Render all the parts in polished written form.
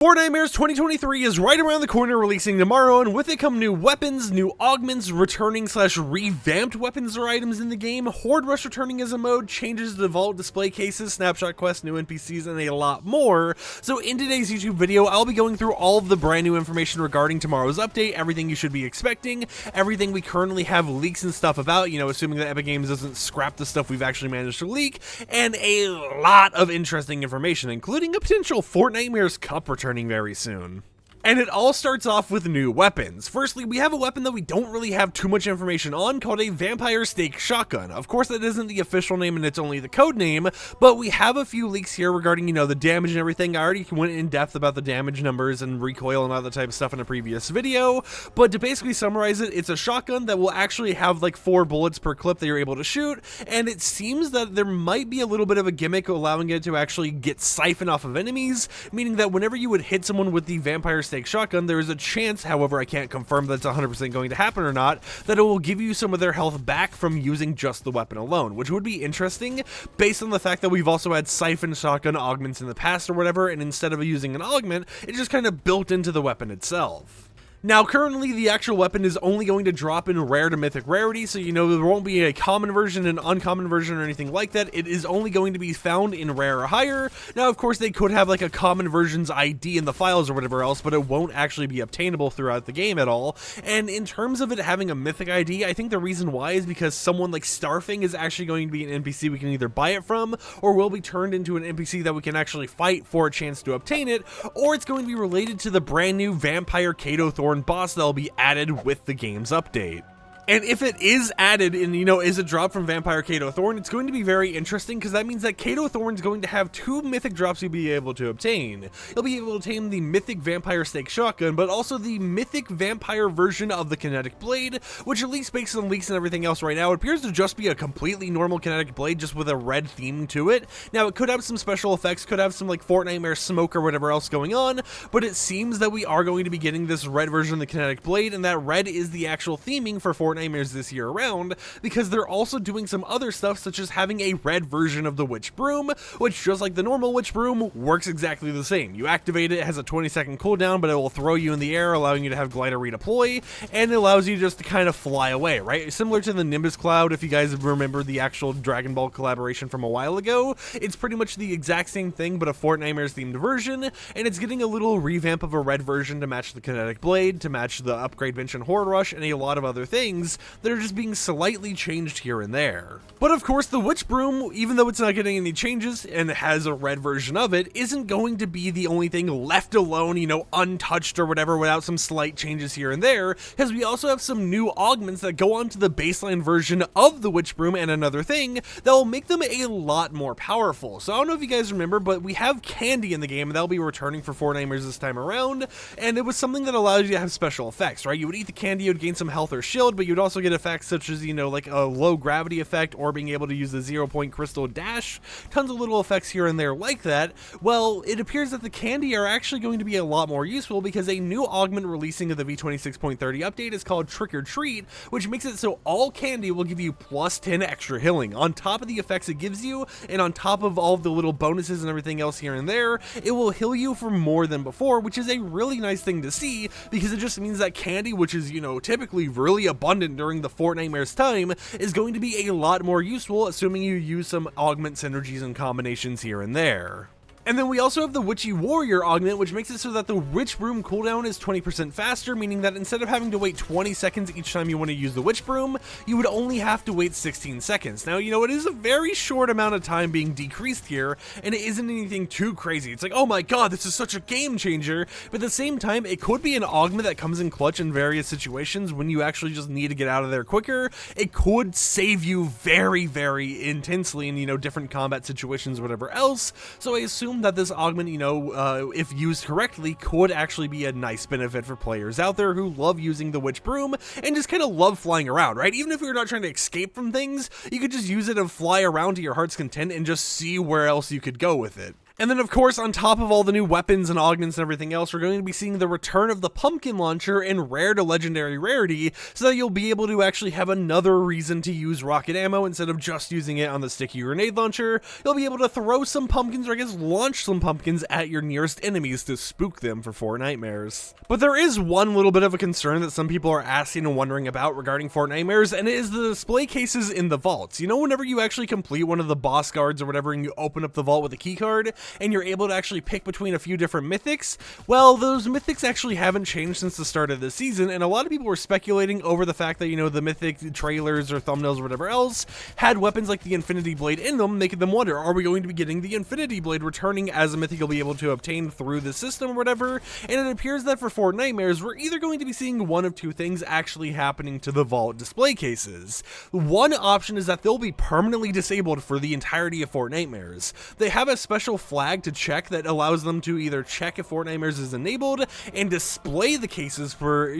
Fortnitemares 2023 is right around the corner, releasing tomorrow, and with it come new weapons, new augments, returning / revamped weapons or items in the game, Horde Rush returning as a mode, changes to the vault display cases, snapshot quests, new NPCs, and a lot more. So in today's YouTube video, I'll be going through all of the brand new information regarding tomorrow's update, everything you should be expecting, everything we currently have leaks and stuff about, assuming that Epic Games doesn't scrap the stuff we've actually managed to leak, and a lot of interesting information, including a potential Fortnitemares Cup returning very soon. And it all starts off with new weapons. Firstly, we have a weapon that we don't really have too much information on called a Vampire Stake Shotgun. Of course, that isn't the official name and it's only the code name, but we have a few leaks here regarding, the damage and everything. I already went in depth about the damage numbers and recoil and all that type of stuff in a previous video, but to basically summarize it, it's a shotgun that will actually have like 4 bullets per clip that you're able to shoot, and it seems that there might be a little bit of a gimmick allowing it to actually get siphoned off of enemies, meaning that whenever you would hit someone with the Vampire Stake Shotgun, there is a chance, however I can't confirm that's 100% going to happen or not, that it will give you some of their health back from using just the weapon alone, which would be interesting based on the fact that we've also had siphon shotgun augments in the past or whatever, and instead of using an augment, it's just kind of built into the weapon itself. Now, currently, the actual weapon is only going to drop in rare to mythic rarity, so there won't be a common version, an uncommon version, or anything like that. It is only going to be found in rare or higher. Now, of course, they could have like a common version's ID in the files or whatever else, but it won't actually be obtainable throughout the game at all. And in terms of it having a mythic ID, I think the reason why is because someone like Starfing is actually going to be an NPC we can either buy it from, or will be turned into an NPC that we can actually fight for a chance to obtain it, or it's going to be related to the brand new Vampire Kato Thorn boss that'll be added with the game's update. And if it is added and, is a drop from Vampire Kato Thorn, it's going to be very interesting because that means that Kato Thorn is going to have 2 mythic drops you'll be able to obtain. You'll be able to obtain the mythic Vampire Stake Shotgun, but also the mythic vampire version of the Kinetic Blade, which at least based on leaks and everything else right now, it appears to just be a completely normal Kinetic Blade just with a red theme to it. Now, it could have some special effects, could have some like Fortnitemares smoke or whatever else going on, but it seems that we are going to be getting this red version of the Kinetic Blade, and that red is the actual theming for Fortnitemares this year around, because they're also doing some other stuff such as having a red version of the Witch Broom, which just like the normal Witch Broom works exactly the same. You activate it, it has a 20-second cooldown, but it will throw you in the air, allowing you to have glider redeploy, and it allows you just to kind of fly away, right? Similar to the Nimbus Cloud, if you guys remember the actual Dragon Ball collaboration from a while ago, it's pretty much the exact same thing but a Fortnitemares themed version, and it's getting a little revamp of a red version to match the Kinetic Blade, to match the upgrade bench in Horde Rush, and a lot of other things that are just being slightly changed here and there. But of course, the Witch Broom, even though it's not getting any changes and has a red version of it, isn't going to be the only thing left alone, untouched or whatever, without some slight changes here and there, because we also have some new augments that go onto the baseline version of the Witch Broom and another thing that will make them a lot more powerful. So I don't know if you guys remember, but we have candy in the game, and that'll be returning for Fortnitemares this time around, and it was something that allows you to have special effects, right? You would eat the candy, you would gain some health or shield, but you'd also get effects such as, like a low gravity effect, or being able to use the 0-point crystal dash, tons of little effects here and there like that. Well, it appears that the candy are actually going to be a lot more useful because a new augment releasing of the v26.30 update is called Trick or Treat, which makes it so all candy will give you plus 10 extra healing on top of the effects it gives you, and on top of all of the little bonuses and everything else here and there, it will heal you for more than before, which is a really nice thing to see because it just means that candy, which is, typically really abundant during the Fortnitemares time, is going to be a lot more useful, assuming you use some augment synergies and combinations here and there. And then we also have the Witchy Warrior augment, which makes it so that the Witch Broom cooldown is 20% faster, meaning that instead of having to wait 20 seconds each time you want to use the Witch Broom, you would only have to wait 16 seconds. Now, it is a very short amount of time being decreased here, and it isn't anything too crazy. It's like, oh my god, this is such a game changer, but at the same time, it could be an augment that comes in clutch in various situations when you actually just need to get out of there quicker. It could save you very, very intensely in, different combat situations, whatever else, so I assume that this augment, if used correctly, could actually be a nice benefit for players out there who love using the Witch Broom and just kind of love flying around, right? Even if you're not trying to escape from things, you could just use it and fly around to your heart's content and just see where else you could go with it. And then of course, on top of all the new weapons and augments and everything else, we're going to be seeing the return of the pumpkin launcher in rare to legendary rarity, so that you'll be able to actually have another reason to use rocket ammo instead of just using it on the sticky grenade launcher. You'll be able to throw some pumpkins, or I guess launch some pumpkins at your nearest enemies to spook them for Fortnitemares. But there is one little bit of a concern that some people are asking and wondering about regarding Fortnitemares, and it is the display cases in the vaults. You know, whenever you actually complete one of the boss guards or whatever and you open up the vault with a key card, and you're able to actually pick between a few different mythics, well, those mythics actually haven't changed since the start of the season, and a lot of people were speculating over the fact that, you know, the mythic trailers or thumbnails or whatever else had weapons like the Infinity Blade in them, making them wonder, are we going to be getting the Infinity Blade returning as a mythic you'll be able to obtain through the system or whatever? And it appears that for Fortnitemares, we're either going to be seeing one of two things actually happening to the vault display cases. One option is that they'll be permanently disabled for the entirety of Fortnitemares. They have a special flag to check that allows them to either check if Fortnitemares is enabled and display the cases for,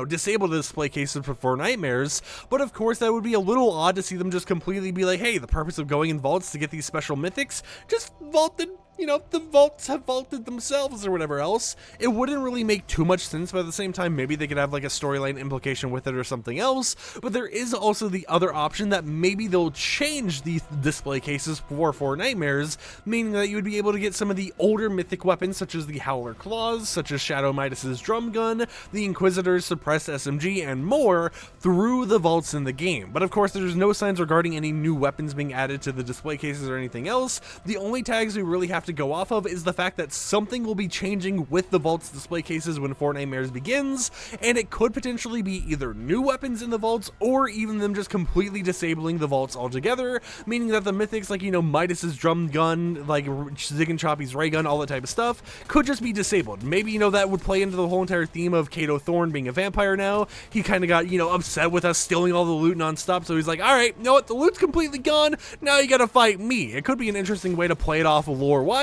disable the display cases for Fortnitemares. But of course, that would be a little odd to see them just completely be like, hey, the purpose of going in vaults to get these special mythics, just vaulted. You know, the vaults have vaulted themselves or whatever else. It wouldn't really make too much sense, but at the same time, maybe they could have like a storyline implication with it or something else. But there is also the other option that maybe they'll change the display cases for Fortnitemares, meaning that you would be able to get some of the older mythic weapons, such as the Howler Claws, such as Shadow Midas's drum gun, the Inquisitor's suppressed SMG, and more through the vaults in the game. But of course, there's no signs regarding any new weapons being added to the display cases or anything else. The only tags we really have to go off of is the fact that something will be changing with the vaults display cases when Fortnitemares begins, and it could potentially be either new weapons in the vaults or even them just completely disabling the vaults altogether, meaning that the mythics like, Midas's drum gun, like Zig and Choppy's ray gun, all that type of stuff could just be disabled. Maybe, that would play into the whole entire theme of Kato Thorn being a vampire now. He kind of got, upset with us stealing all the loot nonstop, so he's like, all right, you know what, the loot's completely gone, now you gotta fight me. It could be an interesting way to play it off lore-wise,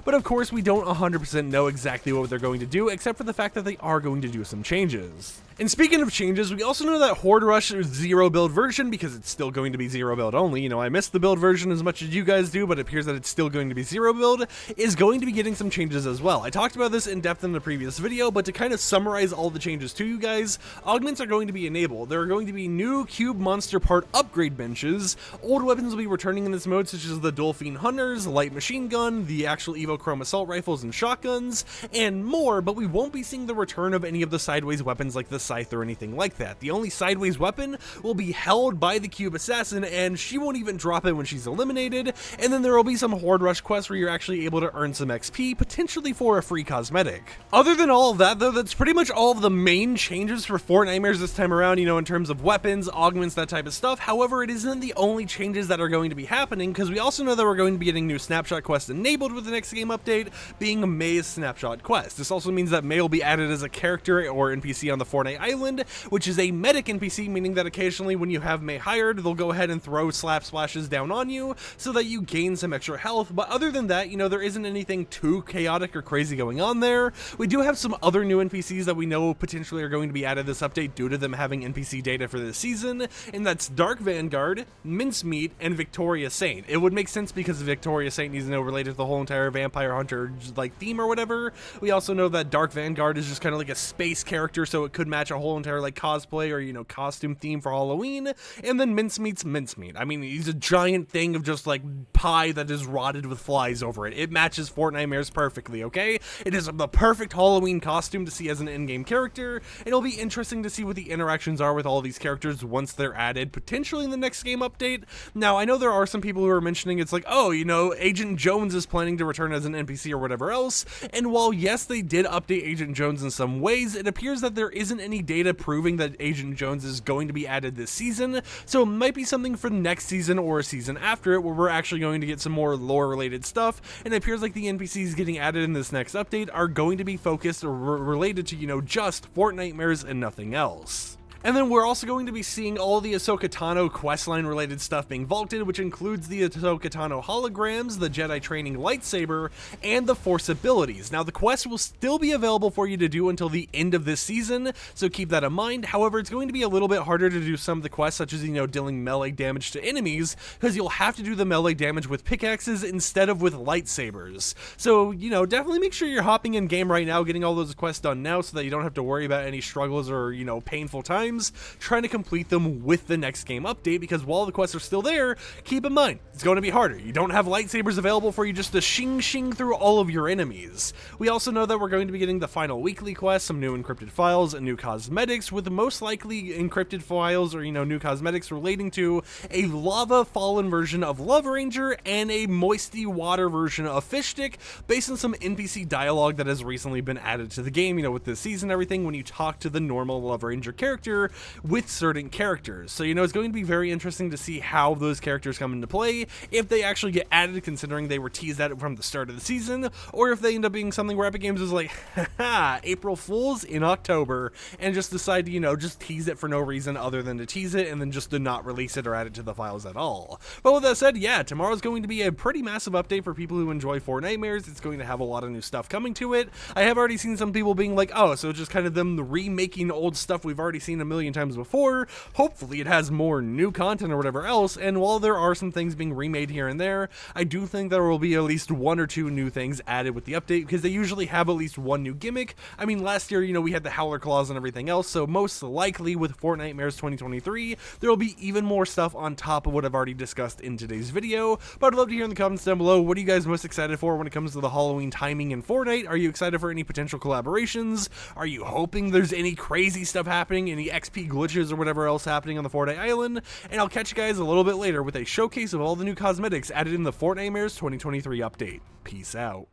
but of course we don't 100% know exactly what they're going to do, except for the fact that they are going to do some changes. And speaking of changes, we also know that Horde Rush is 0 build version, because it's still going to be 0 build only. I missed the build version as much as you guys do, but it appears that it's still going to be 0 build, is going to be getting some changes as well. I talked about this in depth in the previous video, but to kind of summarize all the changes to you guys, augments are going to be enabled. There are going to be new cube monster part upgrade benches, old weapons will be returning in this mode, such as the Dolphin Hunters, light machine gun, the actual Evo Chrome assault rifles and shotguns, and more, but we won't be seeing the return of any of the sideways weapons like the scythe or anything like that. The only sideways weapon will be held by the cube assassin, and she won't even drop it when she's eliminated, and then there will be some Horde Rush quests where you're actually able to earn some XP, potentially for a free cosmetic. Other than all of that though, that's pretty much all of the main changes for Fortnitemares this time around, in terms of weapons, augments, that type of stuff. However, it isn't the only changes that are going to be happening, because we also know that we're going to be getting new snapshot quests enabled with the next game update, being May's snapshot quest. This also means that May will be added as a character or NPC on the Fortnite Island, which is a medic NPC, meaning that occasionally when you have May hired, they'll go ahead and throw slap splashes down on you so that you gain some extra health. But other than that, there isn't anything too chaotic or crazy going on there. We do have some other new NPCs that we know potentially are going to be added this update due to them having NPC data for this season, and that's Dark Vanguard, Mincemeat, and Victoria Saint. It would make sense because Victoria Saint is related to the whole entire vampire hunter theme or whatever. We also know that Dark Vanguard is just kind of like a space character, so it could match a whole entire cosplay or costume theme for Halloween. And then Mincemeat's Mincemeat. I mean, he's a giant thing of just pie that is rotted with flies over it. It matches Fortnitemares perfectly, okay? It is the perfect Halloween costume to see as an in-game character. It'll be interesting to see what the interactions are with all these characters once they're added, potentially in the next game update. Now, I know there are some people who are mentioning it's like, oh, Agent Jones is planning to return as an NPC or whatever else. And while yes, they did update Agent Jones in some ways, it appears that there isn't any data proving that Agent Jones is going to be added this season, so it might be something for next season or a season after it where we're actually going to get some more lore related stuff, and it appears like the NPCs getting added in this next update are going to be focused or related to, just Fortnitemares and nothing else. And then we're also going to be seeing all the Ahsoka Tano questline related stuff being vaulted, which includes the Ahsoka Tano holograms, the Jedi training lightsaber, and the Force abilities. Now the quest will still be available for you to do until the end of this season, so keep that in mind. However, it's going to be a little bit harder to do some of the quests, such as, dealing melee damage to enemies, because you'll have to do the melee damage with pickaxes instead of with lightsabers. So, definitely make sure you're hopping in game right now, getting all those quests done now, so that you don't have to worry about any struggles or, painful times trying to complete them with the next game update, because while the quests are still there, keep in mind, it's going to be harder. You don't have lightsabers available for you just to shing through all of your enemies. We also know that we're going to be getting the final weekly quest, some new encrypted files, and new cosmetics, with most likely encrypted files or, new cosmetics relating to a lava fallen version of Love Ranger and a moisty water version of Fish Stick, based on some NPC dialogue that has recently been added to the game, with this season and everything, when you talk to the normal Love Ranger character with certain characters. So, it's going to be very interesting to see how those characters come into play, if they actually get added, considering they were teased at it from the start of the season, or if they end up being something where Epic Games is like, haha, April Fools in October, and just decide to, just tease it for no reason other than to tease it, and then just to not release it or add it to the files at all. But with that said, yeah, tomorrow's going to be a pretty massive update for people who enjoy Fortnitemares. It's going to have a lot of new stuff coming to it. I have already seen some people being like, oh, so just kind of them remaking old stuff we've already seen a million times before. Hopefully it has more new content or whatever else, and while there are some things being remade here and there, I do think there will be at least one or two new things added with the update, because they usually have at least one new gimmick. I mean, last year, we had the Howler Claws and everything else, so most likely with Fortnitemares 2023, there will be even more stuff on top of what I've already discussed in today's video. But I'd love to hear in the comments down below, what are you guys most excited for when it comes to the Halloween timing in Fortnite? Are you excited for any potential collaborations? Are you hoping there's any crazy stuff happening, any XP glitches or whatever else happening on the Fortnite Island? And I'll catch you guys a little bit later with a showcase of all the new cosmetics added in the Fortnitemares 2023 update. Peace out.